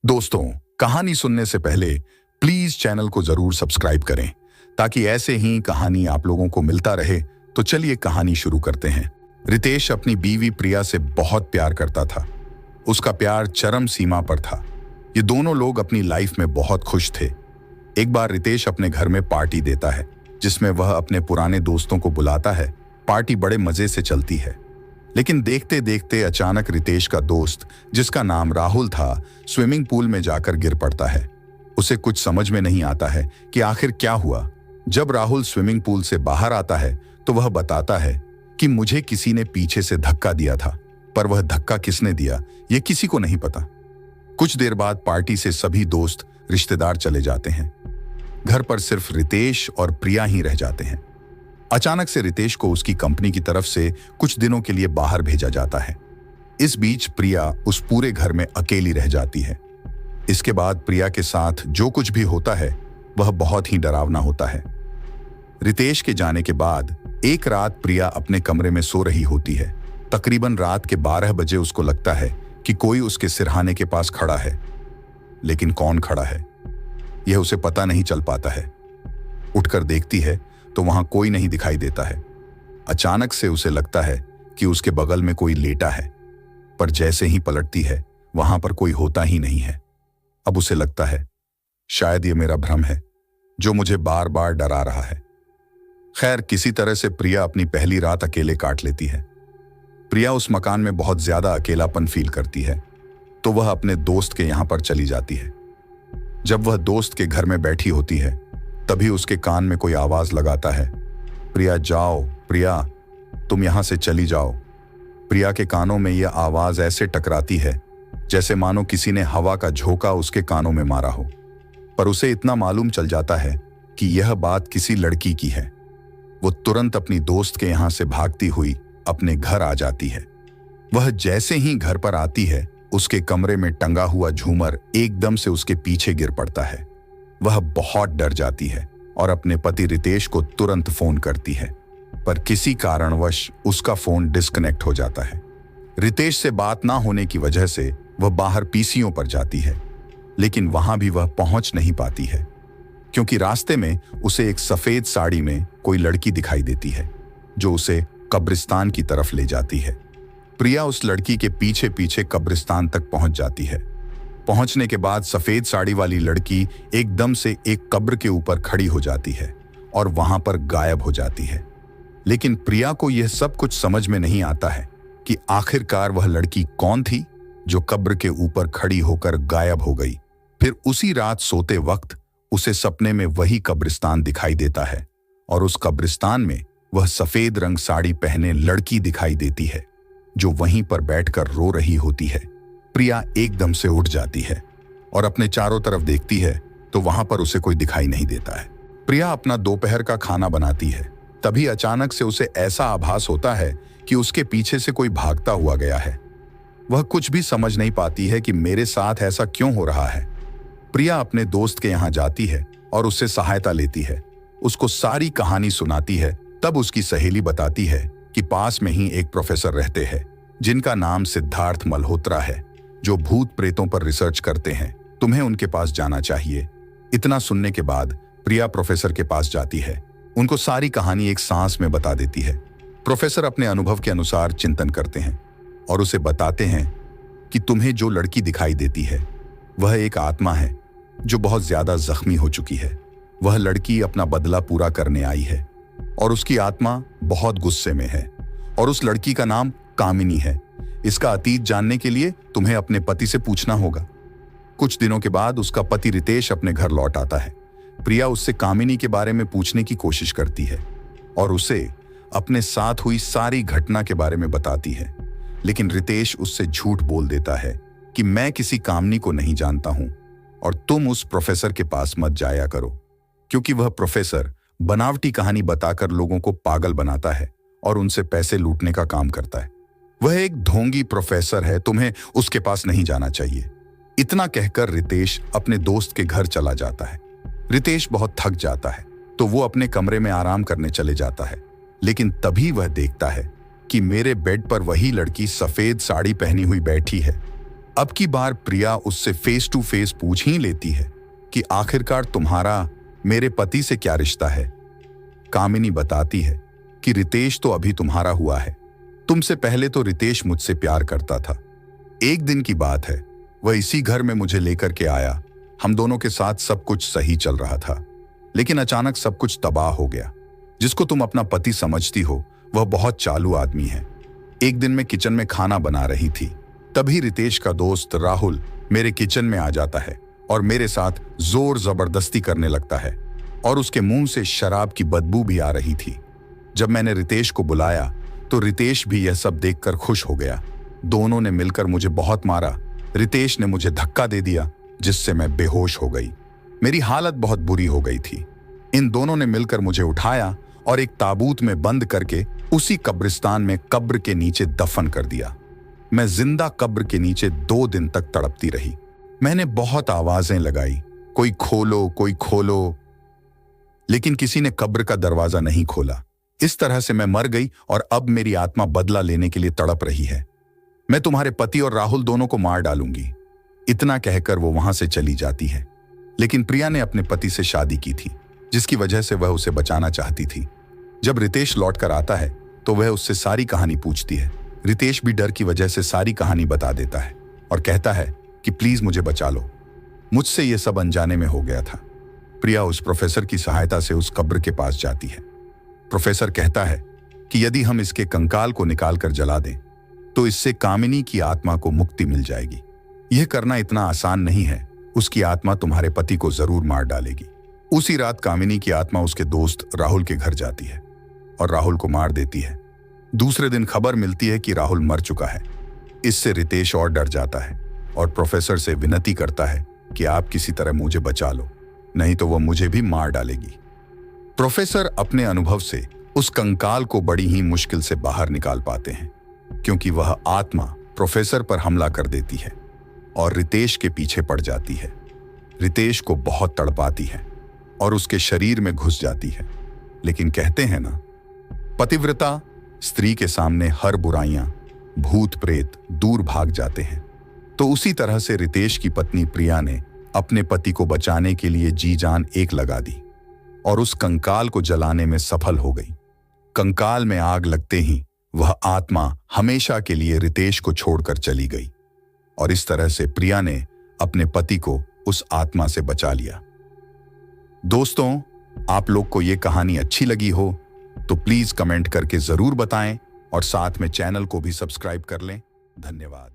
दोस्तों, कहानी सुनने से पहले प्लीज चैनल को जरूर सब्सक्राइब करें ताकि ऐसे ही कहानी आप लोगों को मिलता रहे। तो चलिए कहानी शुरू करते हैं। रितेश अपनी बीवी प्रिया से बहुत प्यार करता था। उसका प्यार चरम सीमा पर था। ये दोनों लोग अपनी लाइफ में बहुत खुश थे। एक बार रितेश अपने घर में पार्टी देता है जिसमें वह अपने पुराने दोस्तों को बुलाता है। पार्टी बड़े मजे से चलती है, लेकिन देखते देखते अचानक रितेश का दोस्त, जिसका नाम राहुल था, स्विमिंग पूल में जाकर गिर पड़ता है। उसे कुछ समझ में नहीं आता है कि आखिर क्या हुआ। जब राहुल स्विमिंग पूल से बाहर आता है तो वह बताता है कि मुझे किसी ने पीछे से धक्का दिया था, पर वह धक्का किसने दिया ये किसी को नहीं पता। कुछ देर बाद पार्टी से सभी दोस्त रिश्तेदार चले जाते हैं। घर पर सिर्फ रितेश और प्रिया ही रह जाते हैं। अचानक से रितेश को उसकी कंपनी की तरफ से कुछ दिनों के लिए बाहर भेजा जाता है। इस बीच प्रिया उस पूरे घर में अकेली रह जाती है। इसके बाद प्रिया के साथ जो कुछ भी होता है वह बहुत ही डरावना होता है। रितेश के जाने के बाद एक रात प्रिया अपने कमरे में सो रही होती है। तकरीबन रात के 12 बजे उसको लगता है कि कोई उसके सिरहाने के पास खड़ा है, लेकिन कौन खड़ा है यह उसे पता नहीं चल पाता है। उठकर देखती है तो वहां कोई नहीं दिखाई देता है। अचानक से उसे लगता है कि उसके बगल में कोई लेटा है, पर जैसे ही पलटती है वहां पर कोई होता ही नहीं है। अब उसे लगता है शायद ये मेरा भ्रम है जो मुझे बार बार डरा रहा है। खैर, किसी तरह से प्रिया अपनी पहली रात अकेले काट लेती है। प्रिया उस मकान में बहुत ज्यादा अकेलापन फील करती है, तो वह अपने दोस्त के यहां पर चली जाती है। जब वह दोस्त के घर में बैठी होती है तभी उसके कान में कोई आवाज लगाता है, प्रिया जाओ, प्रिया तुम यहां से चली जाओ। प्रिया के कानों में यह आवाज ऐसे टकराती है जैसे मानो किसी ने हवा का झोंका उसके कानों में मारा हो, पर उसे इतना मालूम चल जाता है कि यह बात किसी लड़की की है। वो तुरंत अपनी दोस्त के यहां से भागती हुई अपने घर आ जाती है। वह जैसे ही घर पर आती है उसके कमरे में टंगा हुआ झूमर एकदम से उसके पीछे गिर पड़ता है। वह बहुत डर जाती है और अपने पति रितेश को तुरंत फोन करती है, पर किसी कारणवश उसका फोन डिस्कनेक्ट हो जाता है। रितेश से बात ना होने की वजह से वह बाहर पीसीओ पर जाती है, लेकिन वहां भी वह पहुंच नहीं पाती है क्योंकि रास्ते में उसे एक सफेद साड़ी में कोई लड़की दिखाई देती है जो उसे कब्रिस्तान की तरफ ले जाती है। प्रिया उस लड़की के पीछे पीछे कब्रिस्तान तक पहुंच जाती है। पहुंचने के बाद सफेद साड़ी वाली लड़की एकदम से एक कब्र के ऊपर खड़ी हो जाती है और वहां पर गायब हो जाती है। लेकिन प्रिया को यह सब कुछ समझ में नहीं आता है कि आखिरकार वह लड़की कौन थी जो कब्र के ऊपर खड़ी होकर गायब हो गई। फिर उसी रात सोते वक्त उसे सपने में वही कब्रिस्तान दिखाई देता है और उस कब्रिस्तान में वह सफेद रंग साड़ी पहने लड़की दिखाई देती है जो वहीं पर बैठकर रो रही होती है। प्रिया एकदम से उठ जाती है और अपने चारों तरफ देखती है तो वहां पर उसे कोई दिखाई नहीं देता है। प्रिया अपना दोपहर का खाना बनाती है, तभी अचानक से उसे ऐसा आभास होता है कि उसके पीछे से कोई भागता हुआ गया है। वह कुछ भी समझ नहीं पाती है कि मेरे साथ ऐसा क्यों हो रहा है। प्रिया अपने दोस्त के यहाँ जाती है और उससे सहायता लेती है, उसको सारी कहानी सुनाती है। तब उसकी सहेली बताती है कि पास में ही एक प्रोफेसर रहते हैं जिनका नाम सिद्धार्थ मल्होत्रा है, जो भूत प्रेतों पर रिसर्च करते हैं। तुम्हें उनके पास जाना चाहिए। इतना सुनने के बाद प्रिया प्रोफेसर के पास जाती है। उनको सारी कहानी एक सांस में बता देती है। प्रोफेसर अपने अनुभव के अनुसार चिंतन करते हैं और उसे बताते हैं कि तुम्हें जो लड़की दिखाई देती है वह एक आत्मा है जो बहुत ज्यादा जख्मी हो चुकी है। वह लड़की अपना बदला पूरा करने आई है और उसकी आत्मा बहुत गुस्से में है और उस लड़की का नाम कामिनी है। इसका अतीत जानने के लिए तुम्हें अपने पति से पूछना होगा। कुछ दिनों के बाद उसका पति रितेश अपने घर लौट आता है। प्रिया उससे कामिनी के बारे में पूछने की कोशिश करती है और उसे अपने साथ हुई सारी घटना के बारे में बताती है, लेकिन रितेश उससे झूठ बोल देता है कि मैं किसी कामिनी को नहीं जानता हूं और तुम उस प्रोफेसर के पास मत जाया करो, क्योंकि वह प्रोफेसर बनावटी कहानी बताकर लोगों को पागल बनाता है और उनसे पैसे लूटने का काम करता है। वह एक ढोंगी प्रोफेसर है, तुम्हें उसके पास नहीं जाना चाहिए। इतना कहकर रितेश अपने दोस्त के घर चला जाता है। रितेश बहुत थक जाता है तो वो अपने कमरे में आराम करने चले जाता है, लेकिन तभी वह देखता है कि मेरे बेड पर वही लड़की सफेद साड़ी पहनी हुई बैठी है। अब की बार प्रिया उससे फेस टू फेस पूछ ही लेती है कि आखिरकार तुम्हारा मेरे पति से क्या रिश्ता है। कामिनी बताती है कि रितेश तो अभी तुम्हारा हुआ है, तुमसे पहले तो रितेश मुझसे प्यार करता था। एक दिन की बात है, वह इसी घर में मुझे लेकर के आया, हम दोनों के साथ सब कुछ सही चल रहा था, लेकिन अचानक सब कुछ तबाह हो गया। जिसको तुम अपना पति समझती हो वह बहुत चालू आदमी है। एक दिन मैं किचन में खाना बना रही थी, तभी रितेश का दोस्त राहुल मेरे किचन में आ जाता है और मेरे साथ जोर जबरदस्ती करने लगता है और उसके मुंह से शराब की बदबू भी आ रही थी। जब मैंने रितेश को बुलाया तो रितेश भी यह सब देखकर खुश हो गया। दोनों ने मिलकर मुझे बहुत मारा। रितेश ने मुझे धक्का दे दिया जिससे मैं बेहोश हो गई। मेरी हालत बहुत बुरी हो गई थी। इन दोनों ने मिलकर मुझे उठाया और एक ताबूत में बंद करके उसी कब्रिस्तान में कब्र के नीचे दफन कर दिया। मैं जिंदा कब्र के नीचे 2 दिन तक तड़पती रही। मैंने बहुत आवाजें लगाई, कोई खोलो कोई खोलो, लेकिन किसी ने कब्र का दरवाजा नहीं खोला। इस तरह से मैं मर गई और अब मेरी आत्मा बदला लेने के लिए तड़प रही है। मैं तुम्हारे पति और राहुल दोनों को मार डालूंगी। इतना कहकर वो वहां से चली जाती है। लेकिन प्रिया ने अपने पति से शादी की थी, जिसकी वजह से वह उसे बचाना चाहती थी। जब रितेश लौटकर आता है तो वह उससे सारी कहानी पूछती है। रितेश भी डर की वजह से सारी कहानी बता देता है और कहता है कि प्लीज मुझे बचा लो, मुझसे यह सब अनजाने में हो गया था। प्रिया उस प्रोफेसर की सहायता से उस कब्र के पास जाती है। प्रोफेसर कहता है कि यदि हम इसके कंकाल को निकालकर जला दें तो इससे कामिनी की आत्मा को मुक्ति मिल जाएगी। यह करना इतना आसान नहीं है, उसकी आत्मा तुम्हारे पति को जरूर मार डालेगी। उसी रात कामिनी की आत्मा उसके दोस्त राहुल के घर जाती है और राहुल को मार देती है। दूसरे दिन खबर मिलती है कि राहुल मर चुका है। इससे रितेश और डर जाता है और प्रोफेसर से विनती करता है कि आप किसी तरह मुझे बचा लो, नहीं तो वह मुझे भी मार डालेगी। प्रोफेसर अपने अनुभव से उस कंकाल को बड़ी ही मुश्किल से बाहर निकाल पाते हैं, क्योंकि वह आत्मा प्रोफेसर पर हमला कर देती है और रितेश के पीछे पड़ जाती है। रितेश को बहुत तड़पाती है और उसके शरीर में घुस जाती है। लेकिन कहते हैं ना, पतिव्रता स्त्री के सामने हर बुराइयां, भूत प्रेत दूर भाग जाते हैं। तो उसी तरह से रितेश की पत्नी प्रिया ने अपने पति को बचाने के लिए जी जान एक लगा दी और उस कंकाल को जलाने में सफल हो गई। कंकाल में आग लगते ही वह आत्मा हमेशा के लिए रितेश को छोड़कर चली गई और इस तरह से प्रिया ने अपने पति को उस आत्मा से बचा लिया। दोस्तों, आप लोग को यह कहानी अच्छी लगी हो तो प्लीज कमेंट करके जरूर बताएं और साथ में चैनल को भी सब्सक्राइब कर लें। धन्यवाद।